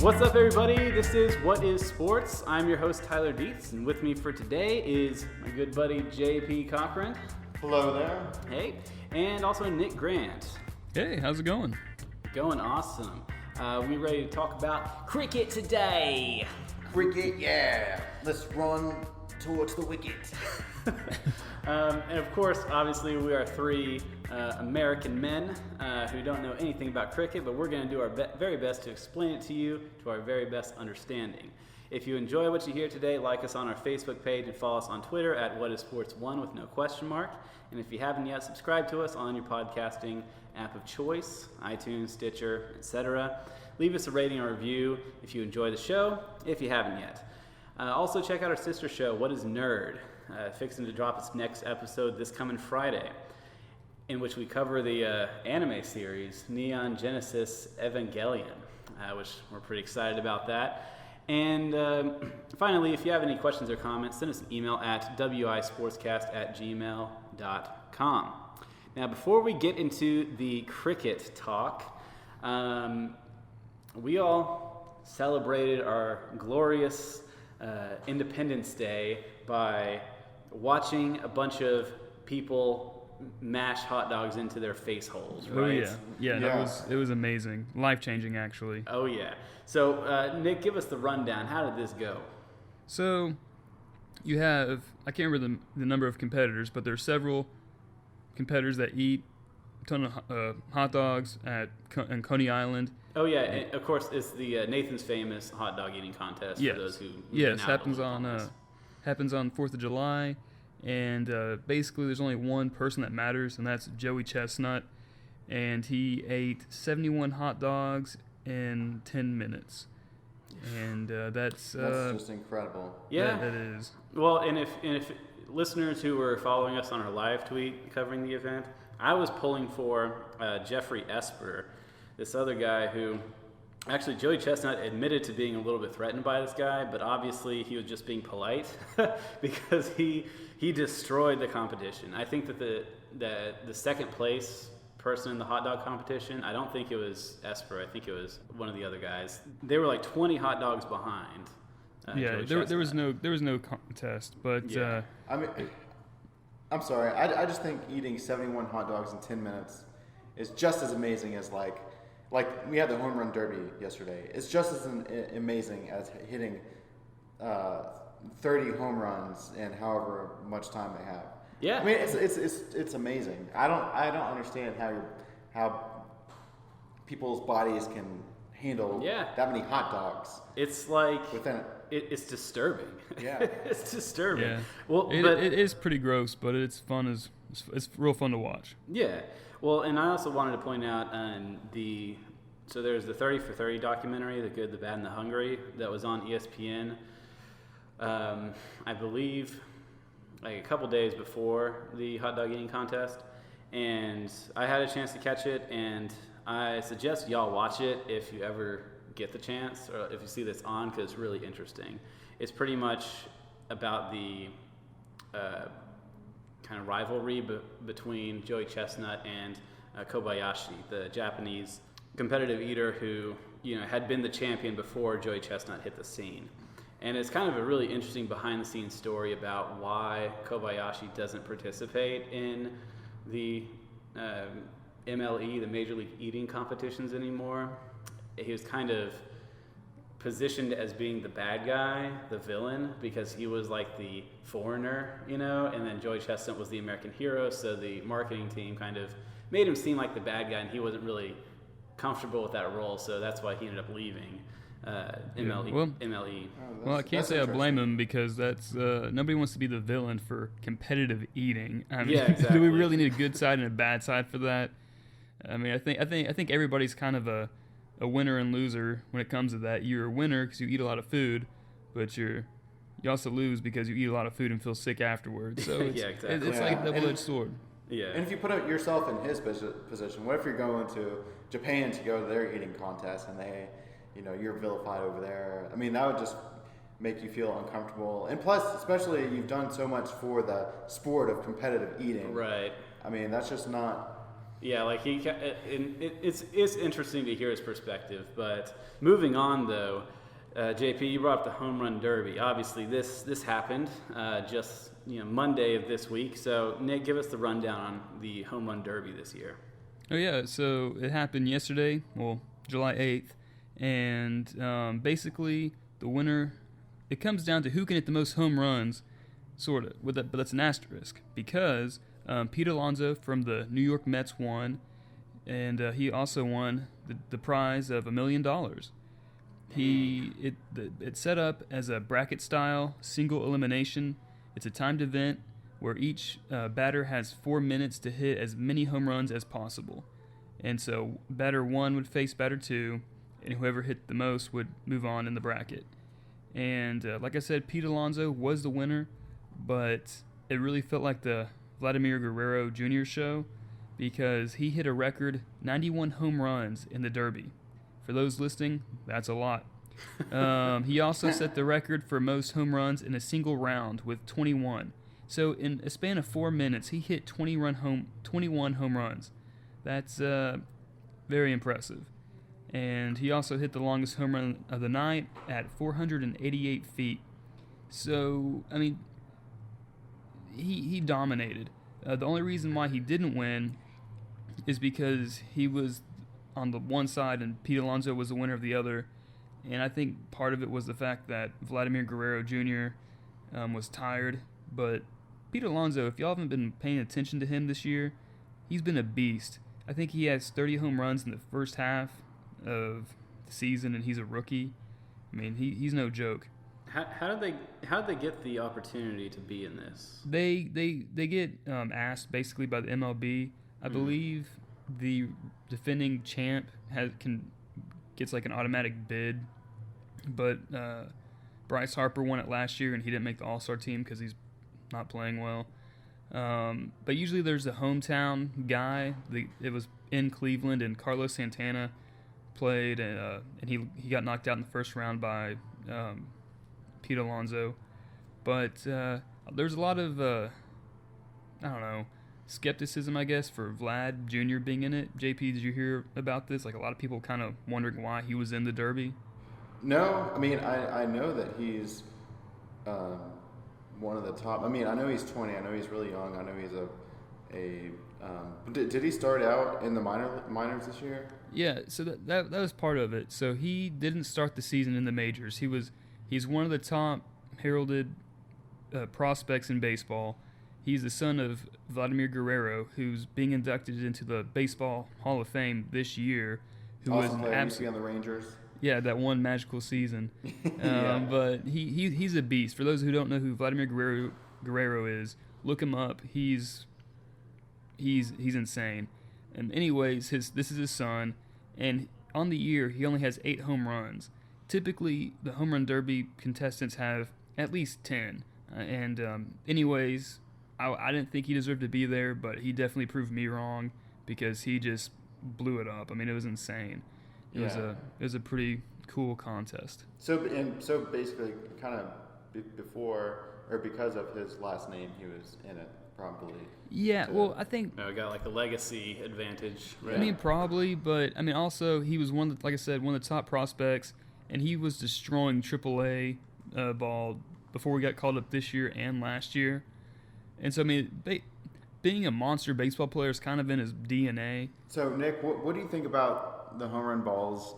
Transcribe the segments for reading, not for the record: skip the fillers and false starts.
What's up, everybody? This is What is Sports? I'm your host, Tyler Dietz, and with me for today is my good buddy, JP Cochran. Hello there. Hey. And also Nick Grant. Hey, how's it going? Going awesome. We ready to talk about cricket today. Cricket, yeah. Let's run towards the wicket. And of course, obviously, we are three American men who don't know anything about cricket, but we're going to do our very best to explain it to you to our very best understanding. If you enjoy what you hear today, like us on our Facebook page and follow us on Twitter at WhatIsSports1 with no question mark. And if you haven't yet, subscribe to us on your podcasting app of choice, iTunes, Stitcher, etc. Leave us a rating or review if you enjoy the show, if you haven't yet. Also, check out our sister show, What is Nerd? Fixing to drop its next episode this coming Friday, in which we cover the anime series Neon Genesis Evangelion, which we're pretty excited about that. And finally, if you have any questions or comments, send us an email at wisportscast@gmail.com. Now, before we get into the cricket talk, we all celebrated our glorious Independence Day by watching a bunch of people mash hot dogs into their face holes, right? Oh yeah. It was amazing, life-changing actually. Oh yeah. So Nick, give us the rundown. How did this go? So you have, I can't remember the number of competitors, but there's several competitors that eat a ton of hot dogs in Coney Island. Oh yeah, and of course it's the Nathan's Famous hot dog eating contest. Yes. For those who happens on 4th of July, and basically there's only one person that matters, and that's Joey Chestnut, and he ate 71 hot dogs in 10 minutes, and that's just incredible. Yeah, that is. Well, and if listeners who were following us on our live tweet covering the event, I was pulling for Jeffrey Esper, this other guy who, actually Joey Chestnut admitted to being a little bit threatened by this guy, but obviously he was just being polite because he destroyed the competition. I think that the second place person in the hot dog competition, I don't think it was Esper, I think it was one of the other guys. They were like 20 hot dogs behind. There was no contest, but yeah. I'm sorry. I just think eating 71 hot dogs in 10 minutes is just as amazing as like we had the home run derby yesterday. It's just as amazing as hitting 30 home runs in however much time they have. Yeah. I mean, it's amazing. I don't understand how people's bodies can handle that many hot dogs. It's like within it's disturbing. Yeah. It's disturbing. Yeah. Well, it is pretty gross, but it's fun. It's real fun to watch. Yeah. Well, and I also wanted to point out so there's the 30 for 30 documentary, The Good, the Bad, and the Hungry, that was on ESPN. I believe like a couple days before the hot dog eating contest, and I had a chance to catch it, and I suggest y'all watch it if you ever get the chance, or if you see this on, because it's really interesting. It's pretty much about the kind of rivalry between Joey Chestnut and Kobayashi, the Japanese competitive eater who had been the champion before Joey Chestnut hit the scene. And it's kind of a really interesting behind-the-scenes story about why Kobayashi doesn't participate in the MLE, the Major League Eating competitions anymore. He was kind of positioned as being the bad guy, the villain, because he was like the foreigner, and then Joey Chestnut was the American hero, so the marketing team kind of made him seem like the bad guy, and he wasn't really comfortable with that role, so that's why he ended up leaving MLE. Well, I can't say I blame him, because that's nobody wants to be the villain for competitive eating. I mean, yeah, exactly. Do we really need a good side and a bad side for that? I mean, I think everybody's kind of a winner and loser when it comes to that. You're a winner because you eat a lot of food, but you also lose because you eat a lot of food and feel sick afterwards. So it's, yeah, exactly. It's like a double-edged sword. Yeah. And if you put yourself in his position, what if you're going to Japan to go to their eating contest and you're vilified over there? I mean, that would just make you feel uncomfortable. And plus, especially, you've done so much for the sport of competitive eating. Right. I mean, that's just not Yeah, like it's interesting to hear his perspective. But moving on, though, JP, you brought up the home run derby. Obviously, this happened just Monday of this week. So Nick, give us the rundown on the home run derby this year. Oh yeah, so it happened yesterday, well, July 8th, and basically the winner. It comes down to who can hit the most home runs, sort of. But that's an asterisk because Pete Alonso from the New York Mets won, and he also won the prize of $1 million. It's set up as a bracket style single elimination. It's a timed event where each batter has 4 minutes to hit as many home runs as possible, and so batter 1 would face batter 2, and whoever hit the most would move on in the bracket. And like I said, Pete Alonso was the winner, but it really felt like the Vladimir Guerrero Jr. show because he hit a record 91 home runs in the Derby. For those listening, that's a lot. He also set the record for most home runs in a single round with 21. So in a span of 4 minutes, he hit 21 home runs. That's very impressive. And he also hit the longest home run of the night at 488 feet. So, I mean, he dominated. The only reason why he didn't win is because he was on the one side and Pete Alonso was the winner of the other. And I think part of it was the fact that Vladimir Guerrero Jr. Was tired. But Pete Alonso, if y'all haven't been paying attention to him this year, he's been a beast. I think he has 30 home runs in the first half of the season, and he's a rookie. I mean, he's no joke. How did they get the opportunity to be in this? They get asked basically by the MLB. I believe the defending champ gets like an automatic bid, but Bryce Harper won it last year, and he didn't make the All-Star team because he's not playing well. But usually there's a hometown guy. It was in Cleveland, and Carlos Santana played, and he got knocked out in the first round by Pete Alonso. But there's a lot of I don't know, skepticism, I guess, for Vlad Jr. being in it. JP, did you hear about this? Like a lot of people kind of wondering why he was in the Derby. No, I mean I know that he's one of the top. I mean I know he's 20. I know he's really young. I know he's did he start out in the minors this year? Yeah, so that was part of it. So he didn't start the season in the majors. He's one of the top heralded prospects in baseball. He's the son of Vladimir Guerrero, who's being inducted into the Baseball Hall of Fame this year. Who was absolutely on the Rangers. Yeah, that one magical season. Yeah. But he's a beast. For those who don't know who Vladimir Guerrero is, look him up. He's insane. And anyways, this is his son, and on the year he only has 8 home runs. Typically, the home run derby contestants have at least 10. Anyways, I didn't think he deserved to be there, but he definitely proved me wrong because he just blew it up. I mean, it was insane. It was a pretty cool contest. So basically, kind of before or because of his last name, he was in it. Probably. Yeah, well, I think... We got like a legacy advantage. Right? I mean, probably, but I mean, also, he was one of the top prospects, and he was destroying AAA ball before we got called up this year and last year. And so, I mean, being a monster baseball player is kind of in his DNA. So, Nick, what do you think about the home run balls,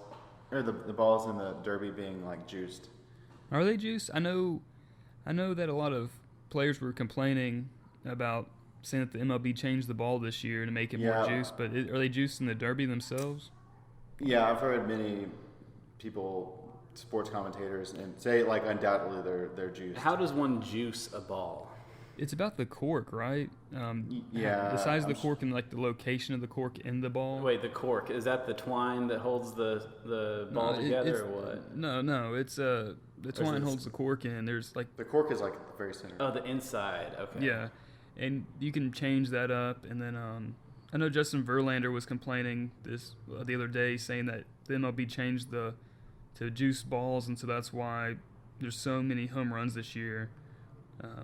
or the balls in the Derby being, like, juiced? Are they juiced? I know that a lot of players were complaining about saying that the MLB changed the ball this year to make it more juiced, but are they juiced in the Derby themselves? Yeah, I've heard many people, sports commentators, and say like undoubtedly they're juiced. How does one juice a ball? It's about the cork, right? Yeah. The size of the cork and like the location of the cork in the ball. Wait, the cork, is that the twine that holds the ball together, or what? No, it's the twine holds the cork in. There's like the cork is like at the very center. Oh, the inside. Okay. Yeah. And you can change that up, and then I know Justin Verlander was complaining this the other day, saying that the MLB changed to juice balls, and so that's why there's so many home runs this year.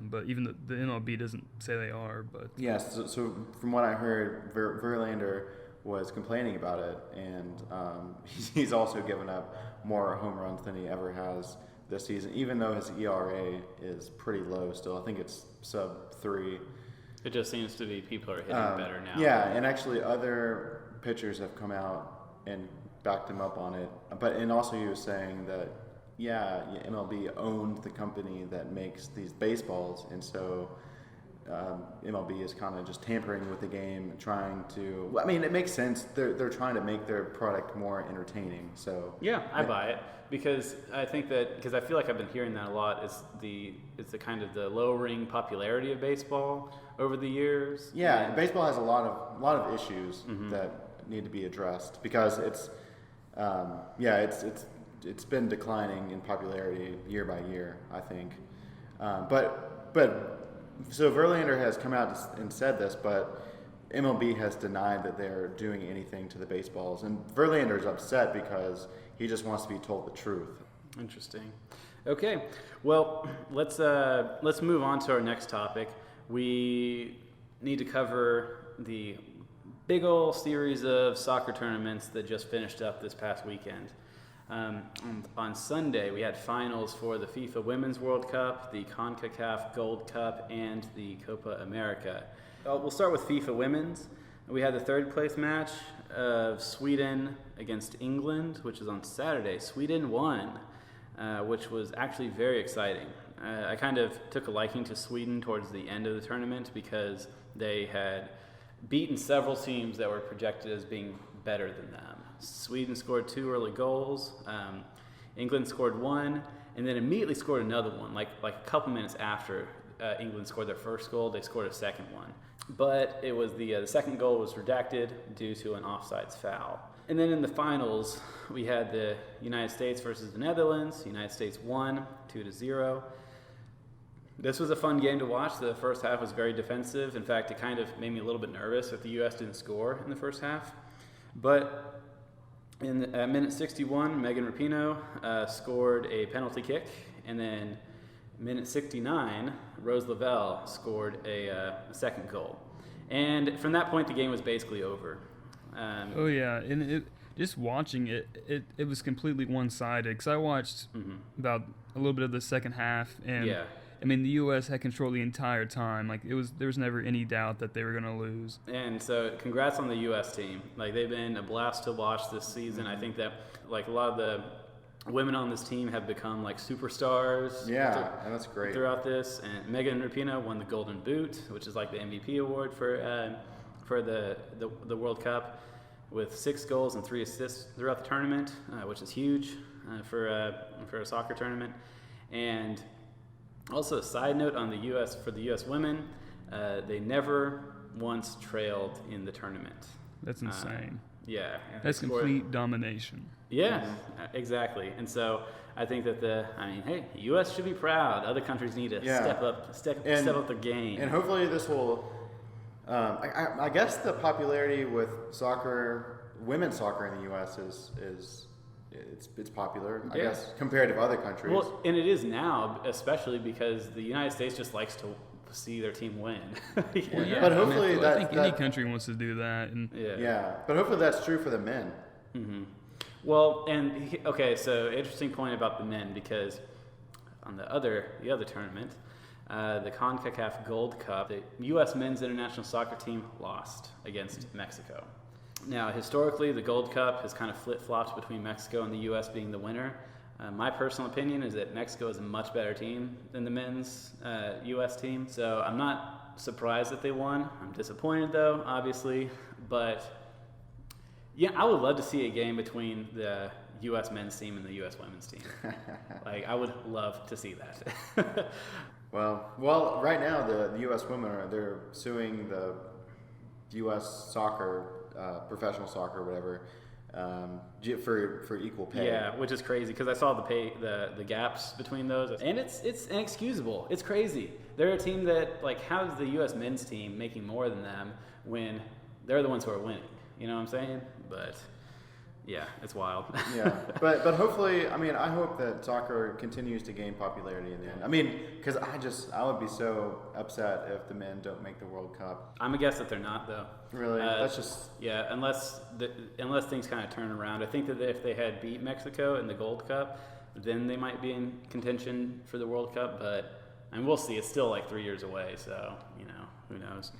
But even the MLB doesn't say they are. But Yes, so from what I heard, Verlander was complaining about it, and he's also given up more home runs than he ever has this season, even though his ERA is pretty low still. I think it's sub-3. It just seems to be people are hitting better now. Yeah, and actually other pitchers have come out and backed him up on it. And also he was saying that, MLB owned the company that makes these baseballs, and so MLB is kind of just tampering with the game, trying to. Well, I mean, it makes sense. They're trying to make their product more entertaining. So yeah, I buy it because I think that I feel like I've been hearing that a lot. It's the kind of the lowering popularity of baseball over the years. Yeah, and baseball has a lot of issues that need to be addressed because it's been declining in popularity year by year, I think. So Verlander has come out and said this, but MLB has denied that they're doing anything to the baseballs, and Verlander's upset because he just wants to be told the truth. Interesting. Okay, well, let's move on to our next topic. We need to cover the big old series of soccer tournaments that just finished up this past weekend. On Sunday, we had finals for the FIFA Women's World Cup, the CONCACAF Gold Cup, and the Copa America. We'll start with FIFA Women's. We had the third place match of Sweden against England, which was on Saturday. Sweden won, which was actually very exciting. I kind of took a liking to Sweden towards the end of the tournament because they had beaten several teams that were projected as being better than them. Sweden scored 2 early goals. England scored 1, and then immediately scored another one. Like a couple minutes after England scored their first goal, they scored a second one. But it was the second goal was redacted due to an offsides foul. And then in the finals, we had the United States versus the Netherlands. The United States won 2-0. This was a fun game to watch. The first half was very defensive. In fact, it kind of made me a little bit nervous if the U.S. didn't score in the first half. But at minute 61, Megan Rapinoe scored a penalty kick, and then minute 69, Rose Lavelle scored a second goal. And from that point, the game was basically over. And just watching it was completely one-sided because I watched about a little bit of the second half, and I mean, the U.S. had control the entire time. Like there was never any doubt that they were going to lose. And so, congrats on the U.S. team. Like they've been a blast to watch this season. I think that like a lot of the women on this team have become like superstars. Yeah, and that's great. Throughout this, and Megan Rapinoe won the Golden Boot, which is like the MVP award for the World Cup, with 6 goals and 3 assists throughout the tournament, which is huge for a soccer tournament. And also, a side note on the U.S. for the U.S. women, they never once trailed in the tournament. That's insane. Yeah, that's complete domination. Yeah, exactly. And so I think that hey, the U.S. should be proud. Other countries need to step up their game. And hopefully this will. I guess the popularity with soccer, women's soccer in the U.S. is it's popular, I guess, compared to other countries. Well, and it is now, especially because the United States just likes to see their team win. But hopefully I think any country wants to do that. And but hopefully that's true for the men. Mm-hmm. Well, and so interesting point about the men, because on the other tournament, the CONCACAF Gold Cup, the U.S. men's international soccer team lost against Mexico. Now, historically, the Gold Cup has kind of flip-flopped between Mexico and the U.S. being the winner. My personal opinion is that Mexico is a much better team than the men's U.S. team, so I'm not surprised that they won. I'm disappointed, though, obviously, but yeah, I would love to see a game between the U.S. men's team and the U.S. women's team. Like, I would love to see that. Well, right now the U.S. women they're suing the U.S. soccer, professional soccer, whatever, for equal pay. Yeah, which is crazy because I saw the gaps between those, and it's inexcusable. It's crazy. They're a team that, like, how is the U.S. men's team making more than them when they're the ones who are winning? You know what I'm saying? But Yeah, it's wild. Yeah, but hopefully, I mean, I hope that soccer continues to gain popularity in the end. I mean, because I would be so upset if the men don't make the World Cup. I'm a guess that they're not, though. Really? That's just... Yeah, unless things kind of turn around. I think that if they had beat Mexico in the Gold Cup, then they might be in contention for the World Cup, but... And we'll see. It's still like 3 years away, so, who knows.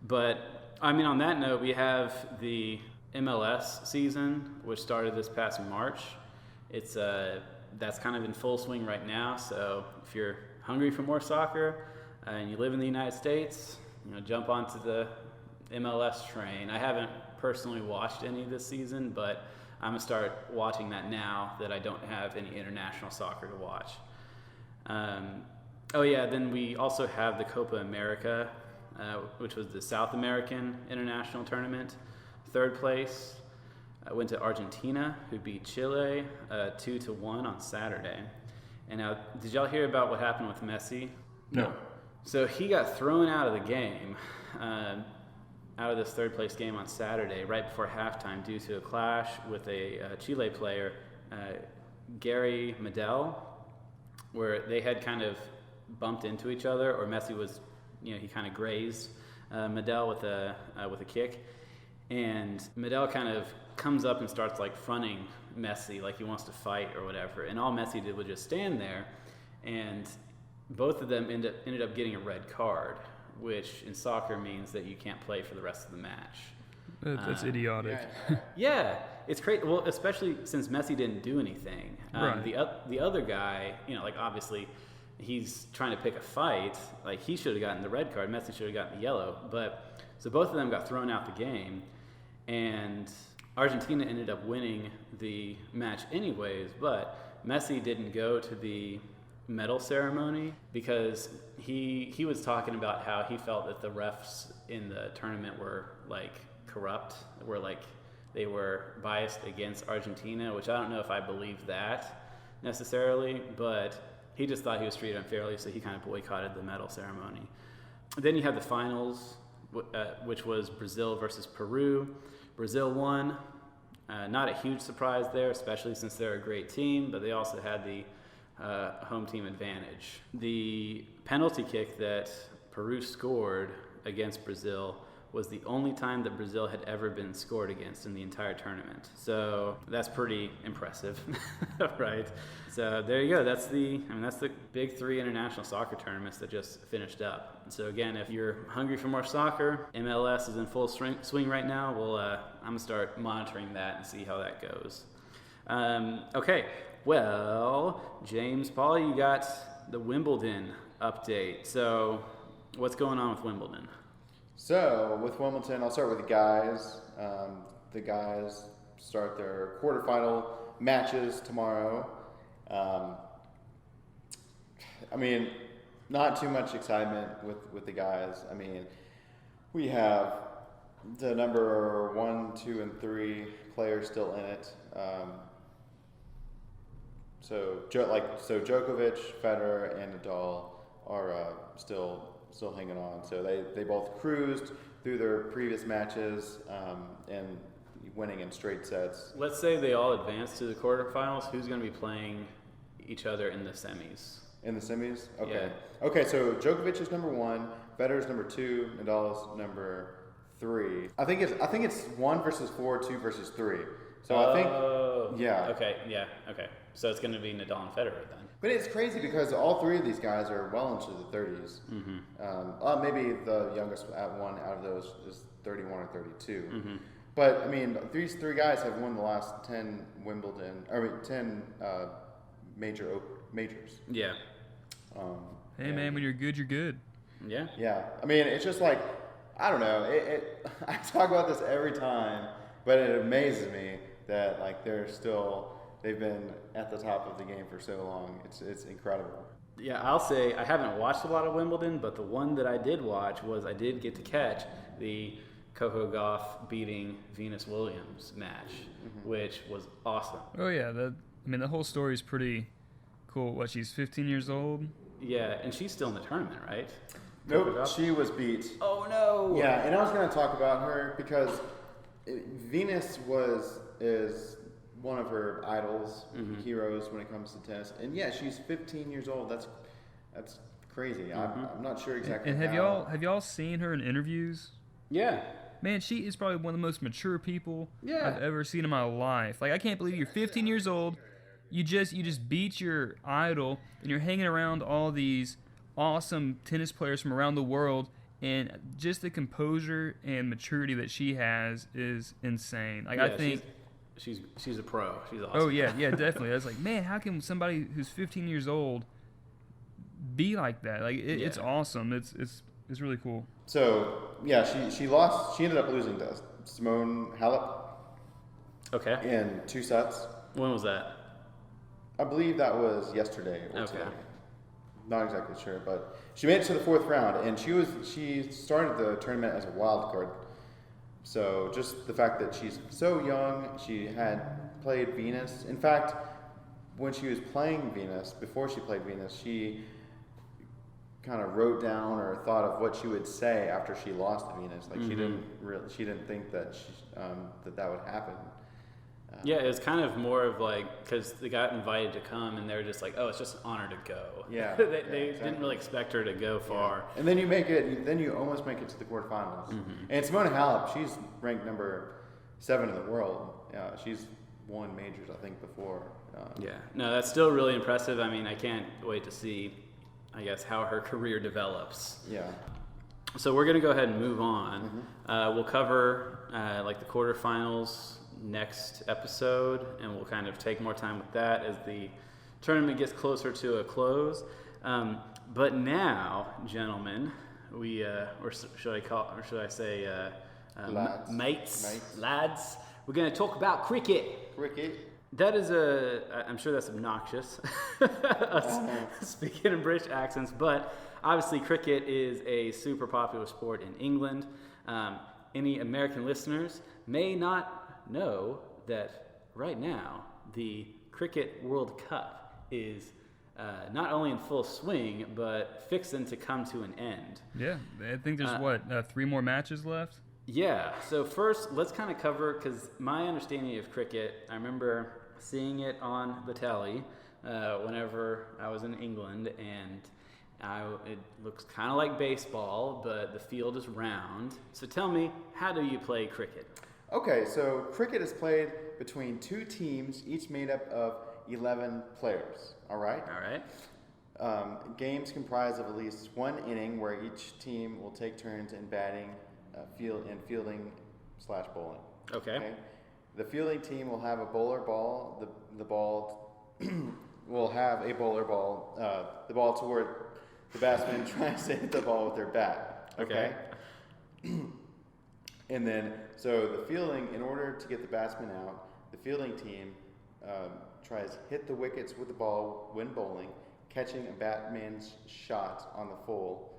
But, I mean, on that note, we have the MLS season, which started this past March. It's that's kind of in full swing right now, so if you're hungry for more soccer and you live in the United States, jump onto the MLS train. I haven't personally watched any this season, but I'm going to start watching that now that I don't have any international soccer to watch. Then we also have the Copa America, which was the South American International Tournament. Third place went to Argentina, who beat Chile 2-1 on Saturday. And now, did y'all hear about what happened with Messi? No. So he got thrown out of the game, out of this third place game on Saturday, right before halftime, due to a clash with a Chile player, Gary Medel, where they had kind of bumped into each other, or Messi was, he kind of grazed Medel with a kick, and Medel kind of comes up and starts like fronting Messi like he wants to fight or whatever, and all Messi did was just stand there, and both of them ended up getting a red card, which in soccer means that you can't play for the rest of the match. That's idiotic. Yeah, it's crazy. Well, especially since Messi didn't do anything. Right. The other guy, obviously he's trying to pick a fight. Like, he should have gotten the red card. Messi should have gotten the yellow. But so both of them got thrown out the game, and Argentina ended up winning the match anyways. But Messi didn't go to the medal ceremony because he was talking about how he felt that the refs in the tournament were like corrupt, were like they were biased against Argentina, which I don't know if I believe that necessarily, but he just thought he was treated unfairly, so he kind of boycotted the medal ceremony. Then you have the finals, which was Brazil versus Peru. Brazil won. Not a huge surprise there, especially since they're a great team, but they also had the home team advantage. The penalty kick that Peru scored against Brazil was the only time that Brazil had ever been scored against in the entire tournament. So that's pretty impressive, right? So there you go. That's the big three international soccer tournaments that just finished up. So again, if you're hungry for more soccer, MLS is in full swing right now. I'm gonna start monitoring that and see how that goes. Okay. Well, James, Paul, you got the Wimbledon update. So what's going on with Wimbledon? So, with Wimbledon, I'll start with the guys. The guys start their quarterfinal matches tomorrow. Not too much excitement with the guys. We have the number 1, 2, and 3 players still in it. So Djokovic, Federer, and Nadal are still hanging on. So they both cruised through their previous matches and winning in straight sets. Let's say they all advance to the quarterfinals. Who's going to be playing each other in the semis? In the semis? Okay. Yeah. Okay, so Djokovic is number 1, Federer's number 2, Nadal's number 3. I think it's 1 versus 4, 2 versus 3. So I think, yeah. Okay, yeah, okay. So it's going to be Nadal and Federer then. But it's crazy because all 3 of these guys are well into the 30s. Mm-hmm. Maybe the youngest one out of those is 31 or 32. Mm-hmm. But these 3 guys have won the last 10 majors. Yeah. Hey man, when you're good, you're good. Yeah. Yeah. It's just like, I don't know. I talk about this every time, but it amazes me that they've been at the top of the game for so long. It's incredible. Yeah, I'll say I haven't watched a lot of Wimbledon, but the one that I did watch I did get to catch the Coco Gauff beating Venus Williams match, which was awesome. Oh yeah, the whole story is pretty cool. What, she's 15 years old? Yeah, and she's still in the tournament, right? Nope, she was beat. Oh no! Yeah, and I was going to talk about her because Venus was is one of her idols, heroes when it comes to tennis. And yeah, she's 15 years old. That's crazy. I'm not sure exactly. And have y'all seen her in interviews? Yeah. Man, she is probably one of the most mature people Yeah. I've ever seen in my life. Like, I can't believe you're 15 years old. You just beat your idol, and you're hanging around all these awesome tennis players from around the world, and just the composure and maturity that she has is insane. Like, I think she's a pro. She's awesome. Oh yeah, definitely. I was like, man, how can somebody who's 15 years old be like that? Like, it's awesome. It's really cool. So yeah, she lost. She ended up losing to Simone Halep. Okay. In 2 sets. When was that? I believe that was yesterday or Okay. today. Not exactly sure, but she made it to the 4th round, and she started the tournament as a wild card. So just the fact that she's so young, she had played Venus. In fact, when she was playing Venus, before she played Venus, she kind of wrote down or thought of what she would say after she lost to Venus. Like she didn't think that that would happen. Yeah, it was kind of more of like, because they got invited to come and they were just like, oh, it's just an honor to go. Yeah. they exactly. didn't really expect her to go far. Yeah. And then you almost make it to the quarterfinals. And Simone Halep, she's ranked number 7 in the world. She's won majors, I think, before. No, that's still really impressive. I mean, I can't wait to see, I guess, how her career develops. Yeah. So we're going to go ahead and move on. We'll cover like the quarterfinals next episode, and we'll kind of take more time with that as the tournament gets closer to a close. But now, gentlemen, we or should I say mates, lads, we're going to talk about cricket. That is I'm sure that's obnoxious, us speaking in British accents, but obviously cricket is a super popular sport in England. Any American listeners may not know that right now the Cricket World Cup is not only in full swing, but fixing to come to an end. Yeah, I think there's 3 more matches left? Yeah, so first let's kind of cover, because my understanding of cricket, I remember seeing it on the telly whenever I was in England, and it looks kind of like baseball, but the field is round. So tell me, how do you play cricket? Okay, so cricket is played between 2 teams, each made up of 11 players. All right? All right. Games comprise of at least 1 inning where each team will take turns in batting, fielding / bowling. Okay. The fielding team will have a bowler ball. The ball will have a bowler ball. The ball toward the batsman tries to hit the ball with their bat. Okay. And then, so the fielding, in order to get the batsman out, the fielding team tries to hit the wickets with the ball when bowling, catching a batsman's shot on the full,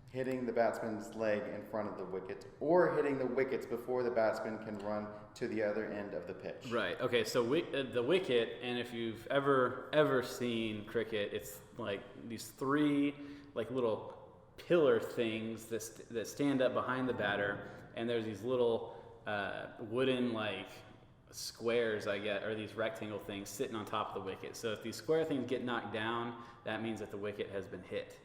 hitting the batsman's leg in front of the wicket, or hitting the wickets before the batsman can run to the other end of the pitch. Right. Okay. So the wicket, and if you've ever seen cricket, it's like these 3 like little pillar things that stand up behind the batter. And there's these little wooden like squares, or these rectangle things sitting on top of the wicket. So if these square things get knocked down, that means that the wicket has been hit.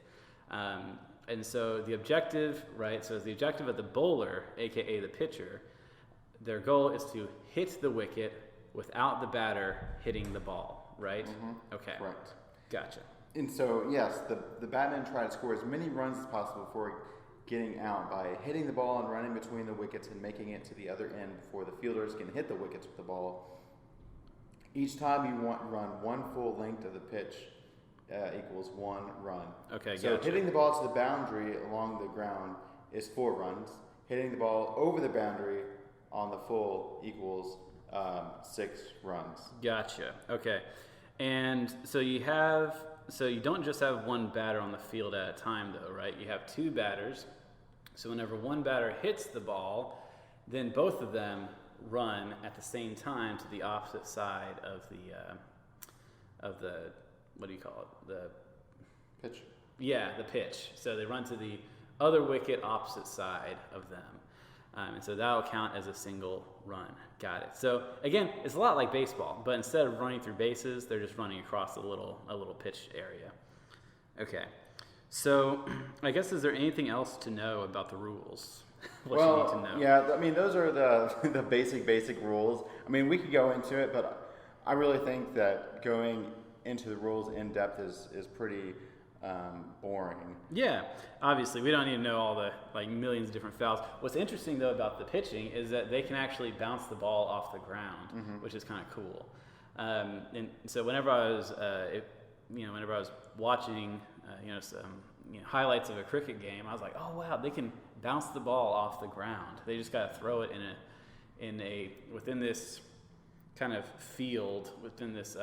And so the objective, right? So the objective of the bowler, aka the pitcher, their goal is to hit the wicket without the batter hitting the ball, right? Okay. Correct. Gotcha. And so, yes, the batsmen try to score as many runs as possible before getting out by hitting the ball and running between the wickets and making it to the other end before the fielders can hit the wickets with the ball. Each time you run 1 full length of the pitch equals 1 run. Okay, so gotcha. Hitting the ball to the boundary along the ground is 4 runs. Hitting the ball over the boundary on the full equals 6 runs. Gotcha. Okay. And so you don't just have 1 batter on the field at a time, though, right? You have 2 batters. So whenever 1 batter hits the ball, then both of them run at the same time to the opposite side of the what do you call it? The pitch. Yeah, the pitch. So they run to the other wicket opposite side of them. And so that'll count as a single run. Got it. So again, it's a lot like baseball, but instead of running through bases, they're just running across a little pitch area. Okay. So I guess, is there anything else to know about the rules? What you need to know? Yeah, I mean, those are the basic rules. I mean, we could go into it, but I really think that going into the rules in depth is pretty boring. Yeah, obviously we don't need to know all the millions of different fouls. What's interesting though about the pitching is that they can actually bounce the ball off the ground, which is kind of cool. And so whenever I was watching some highlights of a cricket game, I was like, oh wow, they can bounce the ball off the ground. They just got to throw it within this kind of field, within this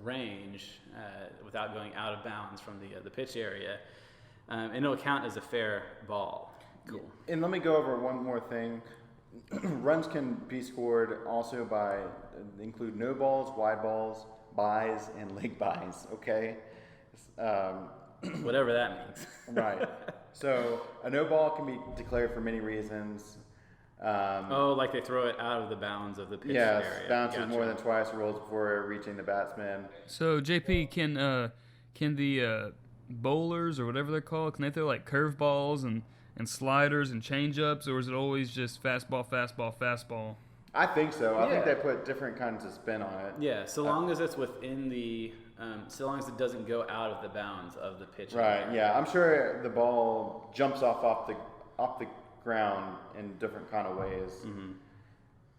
range, without going out of bounds from the pitch area, and it'll count as a fair ball. Cool. And let me go over one more thing. Runs can be scored also include no balls, wide balls, byes, and leg byes. Okay. Whatever that means. Right. So a no ball can be declared for many reasons. Like they throw it out of the bounds of the pitch area. Yes, bounces more than twice, rolls before reaching the batsman. So JP, can the bowlers or whatever they're called, can they throw like curveballs and sliders and change-ups, or is it always just fastball, fastball, fastball? I think so. I think they put different kinds of spin on it. Yeah, so long as it's within the, so long as it doesn't go out of the bounds of the pitch Right. area. Yeah, I'm sure the ball jumps off the ground in different kind of ways.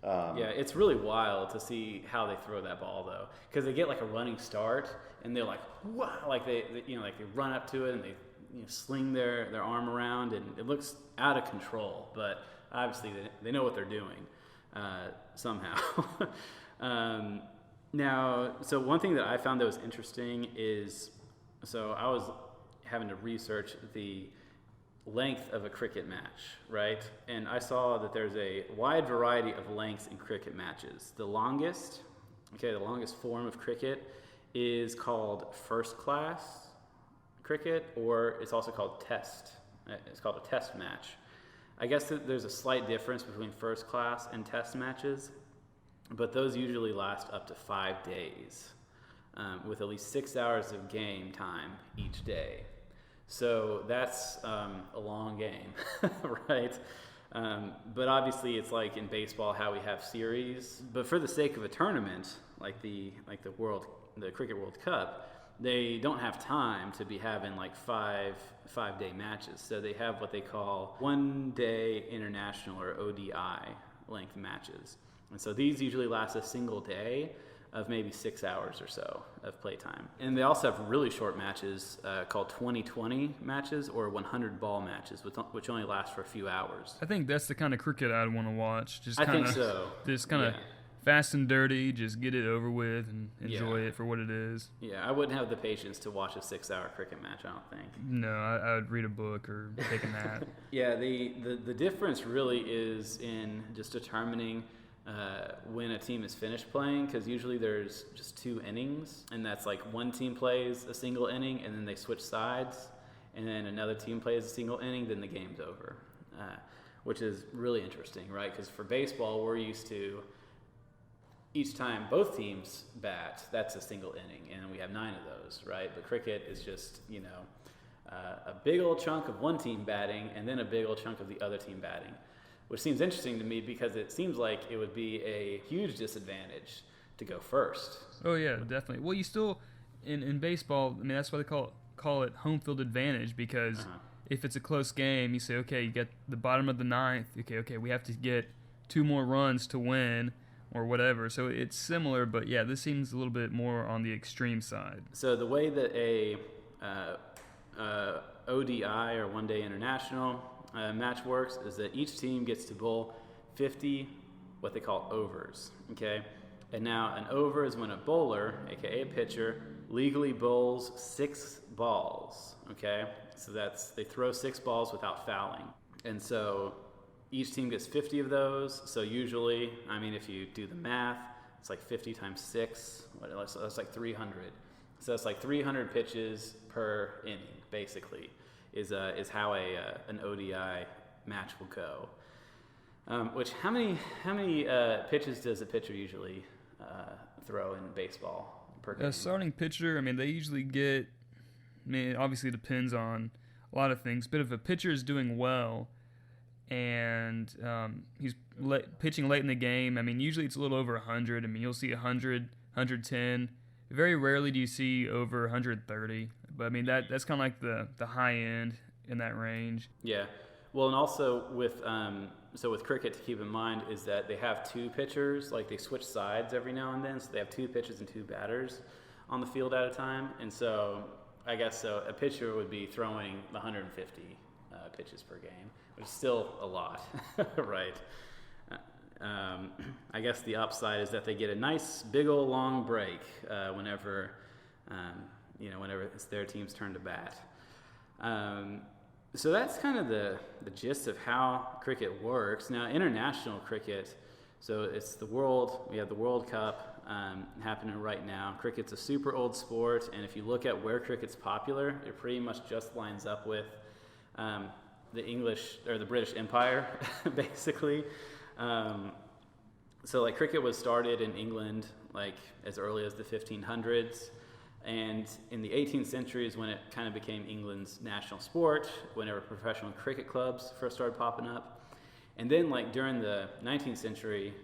Yeah, it's really wild to see how they throw that ball though, because they get like a running start and they're like, wow, like they run up to it and they sling their arm around, and it looks out of control. But obviously they know what they're doing somehow. Now, so one thing that I found that was interesting is, so I was having to research the length of a cricket match, right? And I saw that there's a wide variety of lengths in cricket matches. The longest form of cricket is called first class cricket, or it's also called test. It's called a test match. I guess that there's a slight difference between first class and test matches, but those usually last up to 5 days, with at least 6 hours of game time each day. So that's a long game, right? But obviously it's like in baseball how we have series. But for the sake of a tournament, like the Cricket World Cup, they don't have time to be having like five-day matches. So they have what they call 1 day international, or ODI length matches. And so these usually last a single day of maybe 6 hours or so of playtime. And they also have really short matches called 20-20 matches, or 100 ball matches, which only last for a few hours. I think that's the kind of cricket I'd want to watch. I think so. Just kind of fast and dirty, just get it over with and enjoy it for what it is. Yeah, I wouldn't have the patience to watch a 6-hour cricket match, I don't think. No, I would read a book or take a nap. Yeah, the difference really is in just determining when a team is finished playing, because usually there's just 2 innings, and that's like one team plays a single inning and then they switch sides, and then another team plays a single inning, then the game's over, which is really interesting, right? Because for baseball, we're used to each time both teams bat, that's a single inning, and we have 9 of those, right? But cricket is just, a big old chunk of one team batting and then a big old chunk of the other team batting, which seems interesting to me because it seems like it would be a huge disadvantage to go first. Oh yeah, definitely. Well, you still in baseball, I mean, that's why they call it home field advantage, because if it's a close game, you say, okay, you get the bottom of the 9th, okay, we have to get 2 more runs to win or whatever. So it's similar, but yeah, this seems a little bit more on the extreme side. So the way that a ODI, or 1 day international match works is that each team gets to bowl 50 what they call overs, okay? And now an over is when a bowler, aka a pitcher, legally bowls 6 balls, okay? So they throw 6 balls without fouling. And so each team gets 50 of those. So usually, I mean, if you do the math, it's like 50 times 6, that's like 300. So it's like 300 pitches per inning, basically, is how an ODI match will go. Which how many pitches does a pitcher usually throw in baseball per game? A starting pitcher, I mean, they usually get. I mean, it obviously depends on a lot of things, but if a pitcher is doing well and he's pitching late in the game, I mean, usually it's a little over 100. I mean, you'll see 100, 110. Very rarely do you see over 130. But I mean, that's kind of like the high end in that range. Yeah. Well, and also with with cricket, to keep in mind is that they have two pitchers, like they switch sides every now and then, so they have two pitchers and two batters on the field at a time, and so I guess so a pitcher would be throwing 150 pitches per game, which is still a lot, right? I guess the upside is that they get a nice big old long break whenever it's their team's turn to bat. So that's kind of the gist of how cricket works. Now, international cricket, so it's we have the World Cup happening right now. Cricket's a super old sport, and if you look at where cricket's popular, it pretty much just lines up with the English or the British Empire, basically. So like cricket was started in England like as early as the 1500s. And in the 18th century is when it kind of became England's national sport, whenever professional cricket clubs first started popping up. And then like during the 19th century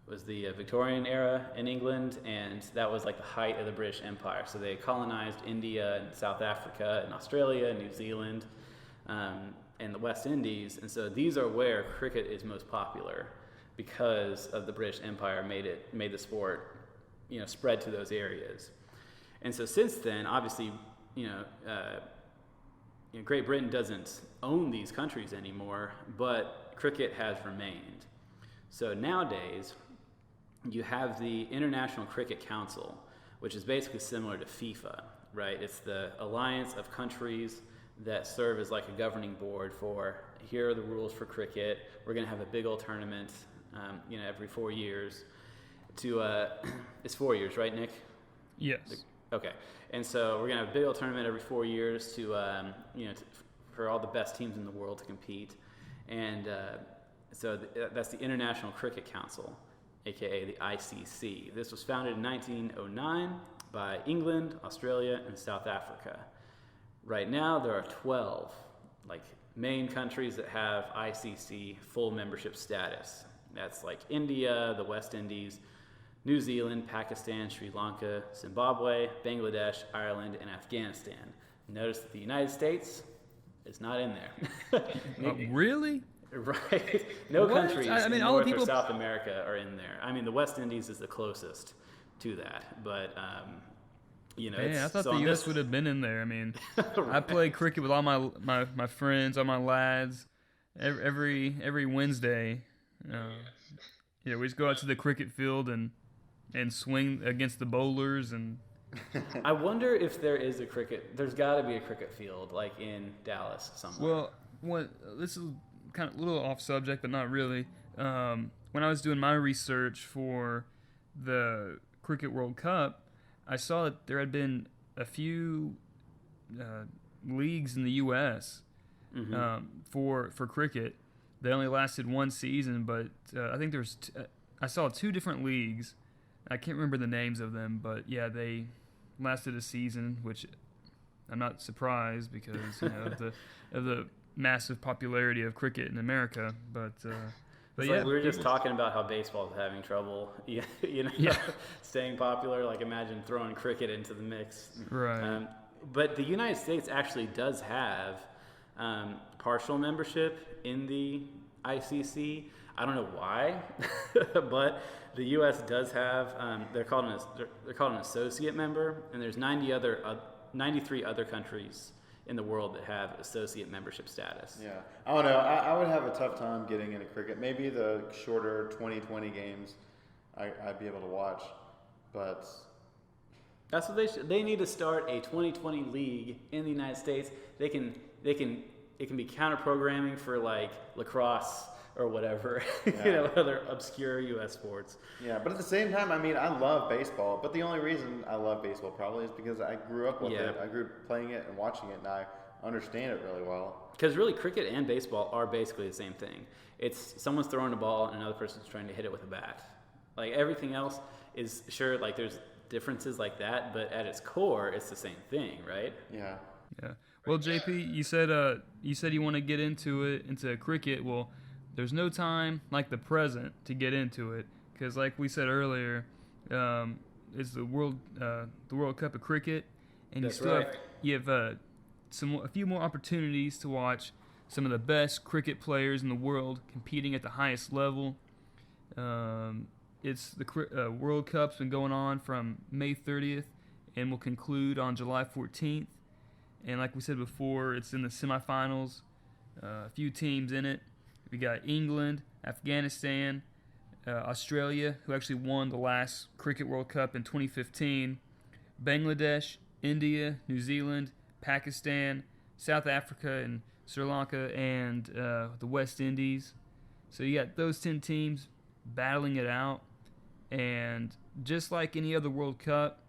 was the Victorian era in England, and that was like the height of the British Empire. So they colonized India and South Africa and Australia and New Zealand and the West Indies. And so these are where cricket is most popular because of the British Empire made the sport, spread to those areas. And so since then, obviously, Great Britain doesn't own these countries anymore, but cricket has remained. So nowadays, you have the International Cricket Council, which is basically similar to FIFA, right? It's the alliance of countries that serve as like a governing board for, here are the rules for cricket. We're going to have a big old tournament, every 4 years. It's 4 years, right, Nick? Yes. Okay. And so we're going to have a big old tournament every 4 years for all the best teams in the world to compete. And that's the International Cricket Council, aka the ICC. This was founded in 1909 by England, Australia, and South Africa. Right now, there are 12 main countries that have ICC full membership status. That's like India, the West Indies, New Zealand, Pakistan, Sri Lanka, Zimbabwe, Bangladesh, Ireland, and Afghanistan. Notice that the United States is not in there. Really? Right. No What? countries I mean, in all the North people- or South America are in there. I mean, the West Indies is the closest to that, but Man, I thought so the on U.S. this- would have been in there. I mean, I Right. play cricket with all my friends, all my lads, every Wednesday. We just go out to the cricket field and swing against the bowlers and. I wonder if there is a cricket. There's got to be a cricket field like in Dallas somewhere. Well, this is kind of a little off subject, but not really. When I was doing my research for the Cricket World Cup, I saw that there had been a few leagues in the U.S. For cricket. They only lasted one season, but I think there's. I saw two different leagues. I can't remember the names of them, but yeah, they lasted a season, which I'm not surprised because of the massive popularity of cricket in America. But yeah, we were just talking about how baseball is having trouble, staying popular. Like imagine throwing cricket into the mix. Right. But the United States actually does have partial membership in the ICC. I don't know why, but the U.S. does have. They're called an associate member, and there's 93 other countries in the world that have associate membership status. Yeah, I don't know. I would have a tough time getting into cricket. Maybe the shorter 2020 games, I'd be able to watch, but that's what they need to start a 2020 league in the United States. It can be counter programming for like lacrosse or whatever, other obscure U.S. sports. Yeah, but at the same time, I mean, I love baseball, but the only reason I love baseball probably is because I grew up with it. I grew up playing it and watching it, and I understand it really well. Because really, cricket and baseball are basically the same thing. It's someone's throwing a ball and another person's trying to hit it with a bat. Like everything else is sure, like there's differences like that, but at its core, it's the same thing, right? Yeah. Yeah. Well, JP, you said you want to get into cricket. Well, there's no time like the present to get into it, because like we said earlier, it's the World Cup of cricket, and That's you have a few more opportunities to watch some of the best cricket players in the world competing at the highest level. It's the World Cup's been going on from May 30th and will conclude on July 14th. And like we said before, it's in the semifinals. A few teams in it. We got England, Afghanistan, Australia, who actually won the last Cricket World Cup in 2015, Bangladesh, India, New Zealand, Pakistan, South Africa, and Sri Lanka, and the West Indies. So you got those 10 teams battling it out. And just like any other World Cup,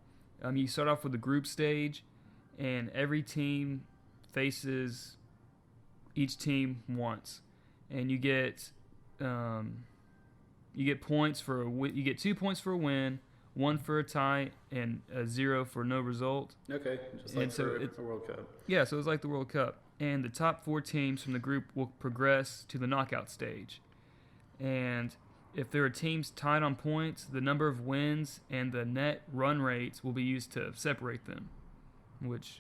you start off with the group stage, and every team faces each team once. And you get points for you get 2 points for a win, 1 for a tie, and a 0 for no result. Okay, just like for a World Cup. Yeah, so it's like the World Cup. And the top 4 teams from the group will progress to the knockout stage. And if there are teams tied on points, the number of wins and the net run rates will be used to separate them, which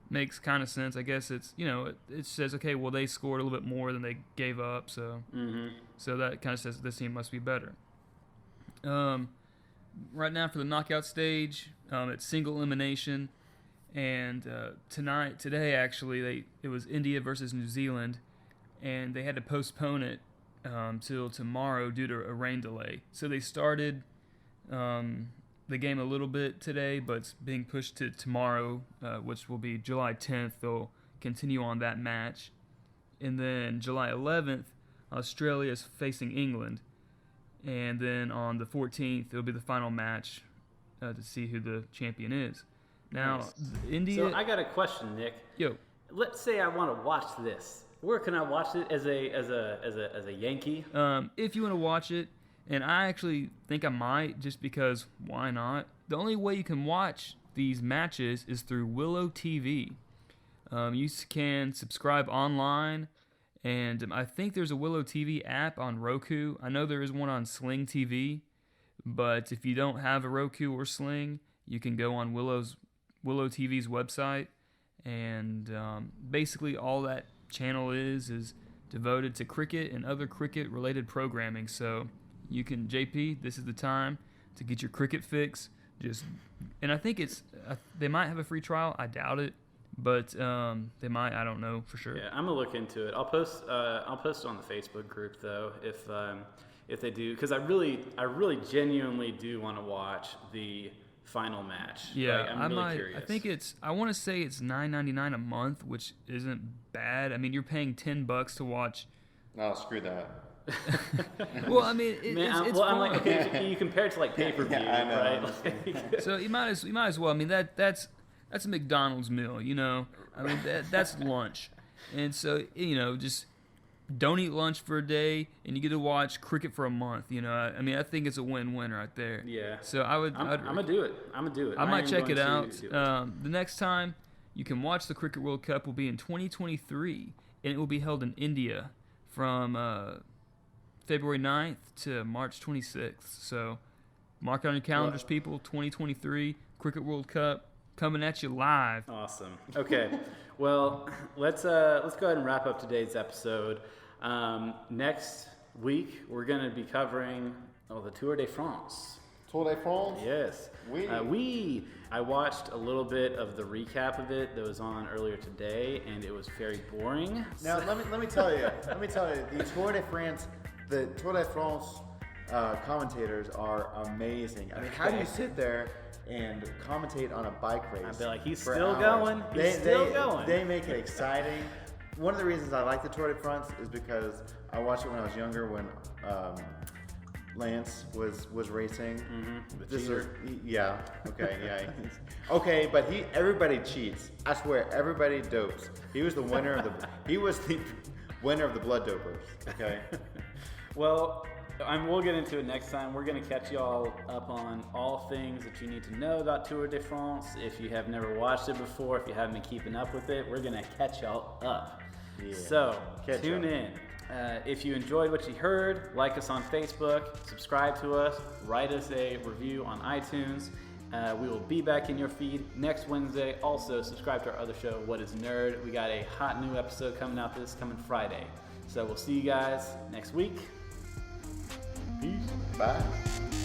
makes kind of sense. I guess it's, it says, okay, well, they scored a little bit more than they gave up, so so that kind of says this team must be better. Right now for the knockout stage, it's single elimination, and today actually, it was India versus New Zealand, and they had to postpone it till tomorrow due to a rain delay. So they started the game a little bit today, but it's being pushed to tomorrow, which will be July 10th. They'll continue on that match. And then July 11th, Australia is facing England. And then on the 14th, it'll be the final match to see who the champion is. Now, Nice. India... So I got a question, Nick. Yo. Let's say I want to watch this. Where can I watch it as a Yankee? If you want to watch it, and I actually think I might, just because why not? The only way you can watch these matches is through Willow TV. You can subscribe online, and I think there's a Willow TV app on Roku. I know there is one on Sling TV, but if you don't have a Roku or Sling, you can go on Willow TV's website, and basically all that channel is devoted to cricket and other cricket-related programming. So you can, JP, this is the time to get your cricket fix. And I think they might have a free trial. I doubt it, but they might. I don't know for sure. Yeah, I'm gonna look into it. I'll post it on the Facebook group though, if they do, because I really genuinely do want to watch the final match. Yeah, I'm really curious. I think I want to say it's $9.99 a month, which isn't bad. I mean, you're paying $10 to watch. No, screw that. Well, I mean, it's fun. I'm like, okay, you compare it to like pay-per-view, Yeah, I know. right? So you might as well. I mean, that's a McDonald's meal, I mean, that's lunch, and so just don't eat lunch for a day, and you get to watch cricket for a month. I mean, I think it's a win-win right there. Yeah. So I'm gonna do it. I might check it out. Do it. The next time you can watch the Cricket World Cup will be in 2023, and it will be held in India from February 9th to March 26th. So mark it on your calendars, people. 2023 Cricket World Cup coming at you live. Awesome. Okay. Well, let's go ahead and wrap up today's episode. Next week we're going to be covering the Tour de France. Tour de France? Yes. I watched a little bit of the recap of it that was on earlier today, and it was very boring. Now let me tell you, the Tour de France commentators are amazing. I mean, how do you sit there and commentate on a bike race? I'd be like, he's for still hours? going. He's still going. They make it exciting. One of the reasons I like the Tour de France is because I watched it when I was younger, when Lance was racing. The This cheater. yeah. Okay. Yeah. Okay, but everybody cheats. I swear, everybody dopes. He was the winner of the. He was the winner of the blood dopers. Okay. Well, we'll get into it next time. We're going to catch y'all up on all things that you need to know about Tour de France. If you have never watched it before, if you haven't been keeping up with it, we're going to catch y'all up. Yeah. So, Catch tune up. in. If you enjoyed what you heard, like us on Facebook, subscribe to us, write us a review on iTunes. We will be back in your feed next Wednesday. Also, subscribe to our other show, What is Nerd? We got a hot new episode coming out this coming Friday. So we'll see you guys next week. Peace. Bye.